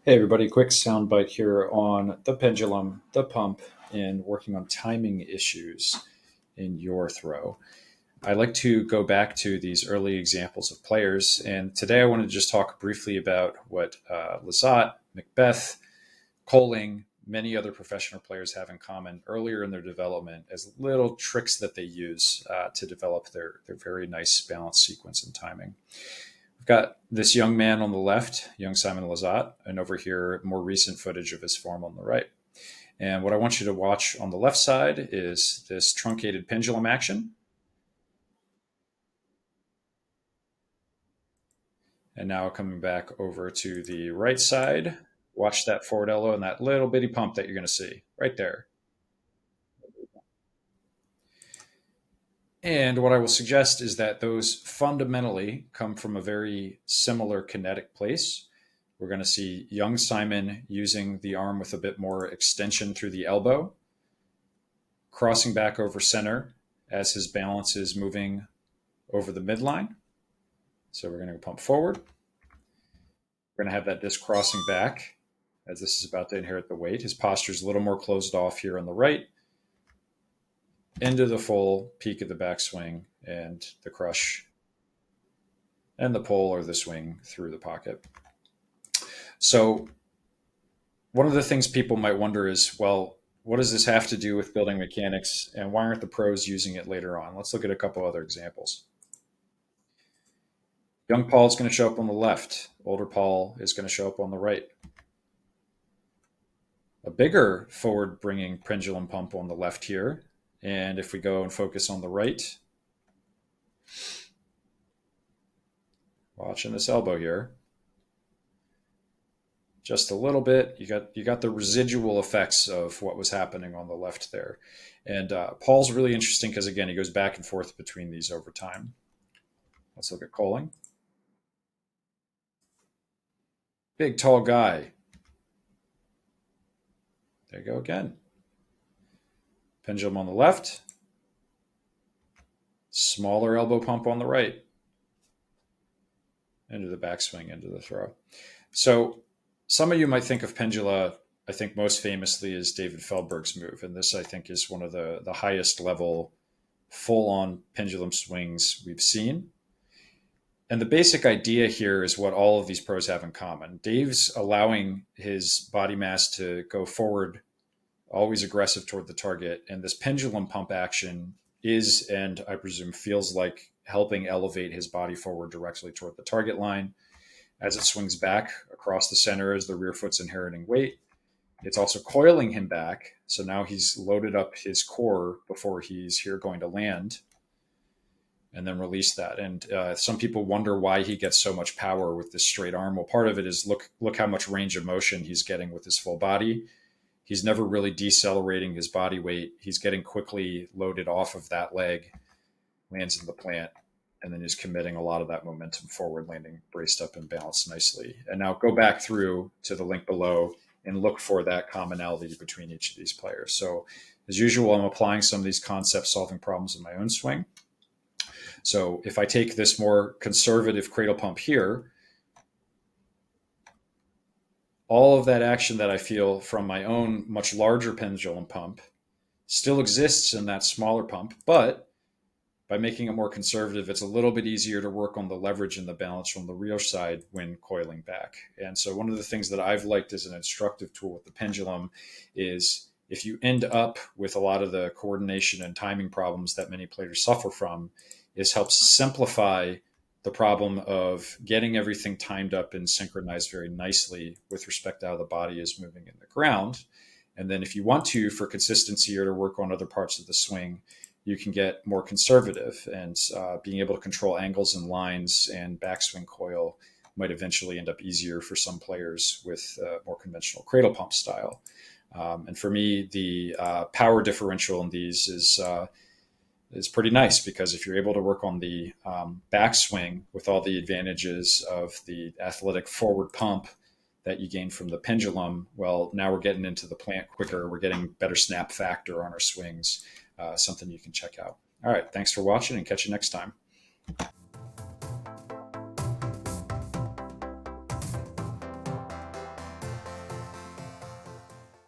Hey everybody, quick soundbite here on the pendulum, the pump, and working on timing issues in your throw. I like to go back to these early examples of players, and today I wanted to just talk briefly about what Lizotte, McBeth, Koling, many other professional players have in common earlier in their development as little tricks that they use to develop their very nice balance sequence and timing. We've got this young man on the left, young Simon Lizotte, and over here, more recent footage of his form on the right. And what I want you to watch on the left side is this truncated pendulum action. And now coming back over to the right side, watch that forward elbow and that little bitty pump that you're going to see right there. And what I will suggest is that those fundamentally come from a very similar kinetic place. We're going to see young Simon using the arm with a bit more extension through the elbow, crossing back over center as his balance is moving over the midline. So we're going to pump forward. We're going to have that disc crossing back as this is about to inherit the weight. His posture is a little more closed off here on the right, into the full peak of the backswing and the crush and the pull or the swing through the pocket. So one of the things people might wonder is, well, what does this have to do with building mechanics and why aren't the pros using it later on? Let's look at a couple other examples. Young Paul is going to show up on the left. Older Paul is going to show up on the right. A bigger forward bringing pendulum pump on the left here. And if we go and focus on the right, watching this elbow here, just a little bit. You got the residual effects of what was happening on the left there. And Paul's really interesting because, again, he goes back and forth between these over time. Let's look at Koling. Big, tall guy. There you go again. Pendulum on the left. Smaller elbow pump on the right. Into the backswing, into the throw. So some of you might think of pendula, I think most famously is David Feldberg's move. And this, I think, is one of the highest level full-on pendulum swings we've seen. And the basic idea here is what all of these pros have in common. Dave's allowing his body mass to go forward, always aggressive toward the target. And this pendulum pump action is, and I presume feels like, helping elevate his body forward directly toward the target line. As it swings back across the center as the rear foot's inheriting weight, it's also coiling him back. So now he's loaded up his core before he's here going to land and then release that. And some people wonder why he gets so much power with this straight arm. Well, part of it is look how much range of motion he's getting with his full body. He's never really decelerating his body weight. He's getting quickly loaded off of that leg, lands in the plant, and then is committing a lot of that momentum forward, landing braced up and balanced nicely. And now go back through to the link below and look for that commonality between each of these players. So as usual, I'm applying some of these concepts, solving problems in my own swing. So if I take this more conservative cradle pump here, all of that action that I feel from my own much larger pendulum pump still exists in that smaller pump, but by making it more conservative, it's a little bit easier to work on the leverage and the balance from the rear side when coiling back. And so one of the things that I've liked as an instructive tool with the pendulum is if you end up with a lot of the coordination and timing problems that many players suffer from, is helps simplify the problem of getting everything timed up and synchronized very nicely with respect to how the body is moving in the ground. And then if you want to, for consistency or to work on other parts of the swing, you can get more conservative, and being able to control angles and lines and backswing coil might eventually end up easier for some players with more conventional cradle pump style. And for me, the power differential in these is pretty nice, because if you're able to work on the backswing with all the advantages of the athletic forward pump that you gain from the pendulum, well, now we're getting into the plant quicker. We're getting better snap factor on our swings. Something you can check out. All right. Thanks for watching, and catch you next time.